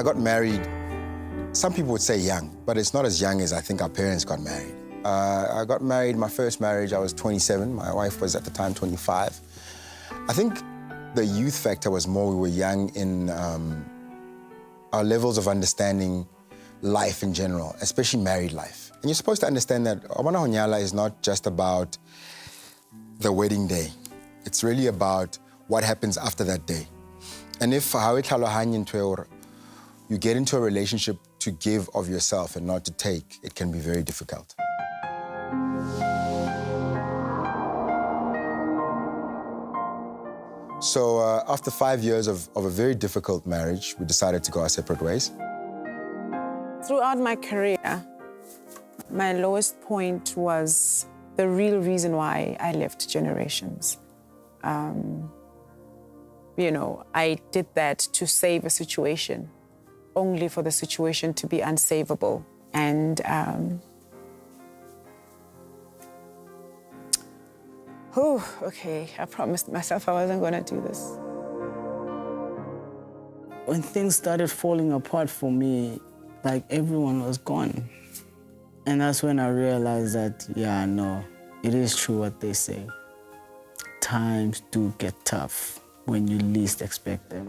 I got married, some people would say young, but it's not as young as I think our parents got married. I got married, my first marriage, I was 27. My wife was at the time 25. I think the youth factor was more we were young in our levels of understanding life in general, especially married life. And you're supposed to understand that Obana Honyala is not just about the wedding day. It's really about what happens after that day. And if you get into a relationship to give of yourself and not to take, it can be very difficult. So after 5 years of a very difficult marriage, we decided to go our separate ways. Throughout my career, my lowest point was the real reason why I left Generations. I did that to save a situation, only for the situation to be unsavable. And okay, I promised myself I wasn't gonna do this. When things started falling apart for me, like everyone was gone. And that's when I realized that, yeah, no, it is true what they say. Times do get tough when you least expect them.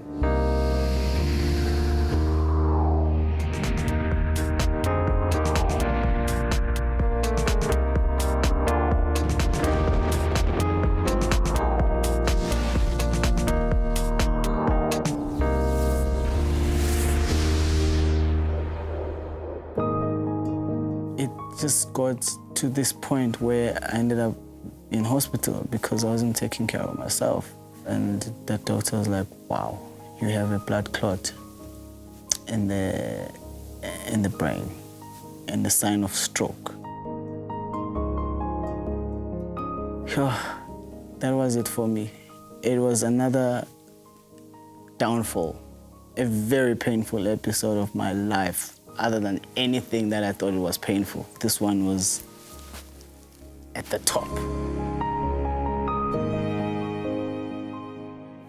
It just got to this point where I ended up in hospital because I wasn't taking care of myself. And the doctor was like, wow, you have a blood clot in the brain and the sign of stroke. That was it for me. It was another downfall, a very painful episode of my life. Other than anything that I thought it was painful, this one was at the top.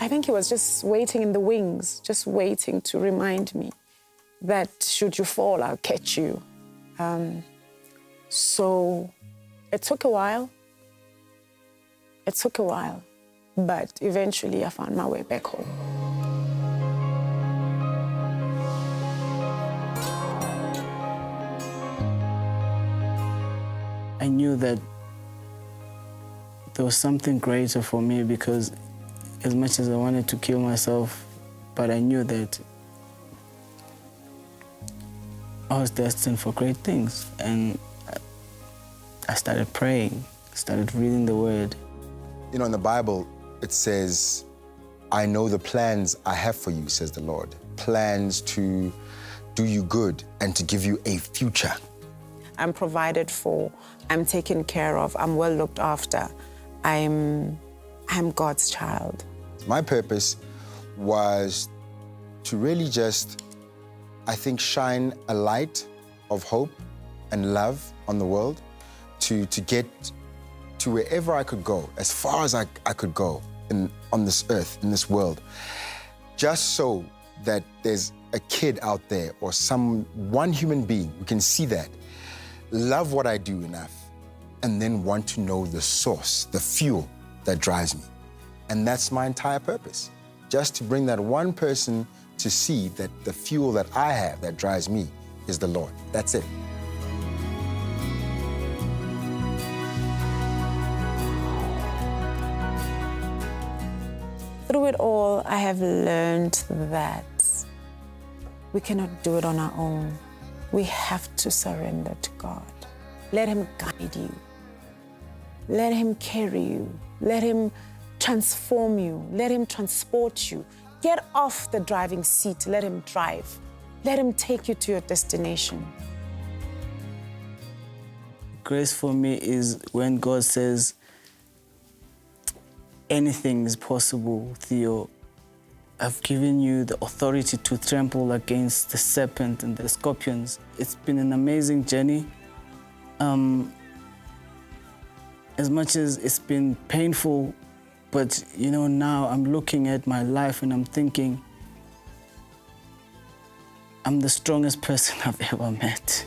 I think he was just waiting in the wings, just waiting to remind me that should you fall, I'll catch you. So it took a while. It took a while, but eventually I found my way back home. I knew that there was something greater for me because as much as I wanted to kill myself, but I knew that I was destined for great things. And I started praying, started reading the word. You know, in the Bible, it says, I know the plans I have for you, says the Lord. Plans to do you good and to give you a future. I'm provided for, I'm taken care of, I'm well looked after. I'm God's child. My purpose was to really just, I think, shine a light of hope and love on the world, to get to wherever I could go, as far as I could go on this earth, in this world, just so that there's a kid out there or one human being who can see that, love what I do enough, and then want to know the source, the fuel that drives me. And that's my entire purpose, just to bring that one person to see that the fuel that I have that drives me is the Lord. That's it. Through it all, I have learned that we cannot do it on our own. We have to surrender to God. Let Him guide you. Let Him carry you. Let Him transform you. Let Him transport you. Get off the driving seat. Let Him drive. Let Him take you to your destination. Grace for me is when God says, anything is possible, Theo. I've given you the authority to trample against the serpent and the scorpions. It's been an amazing journey. As much as it's been painful, but now I'm looking at my life and I'm thinking, I'm the strongest person I've ever met.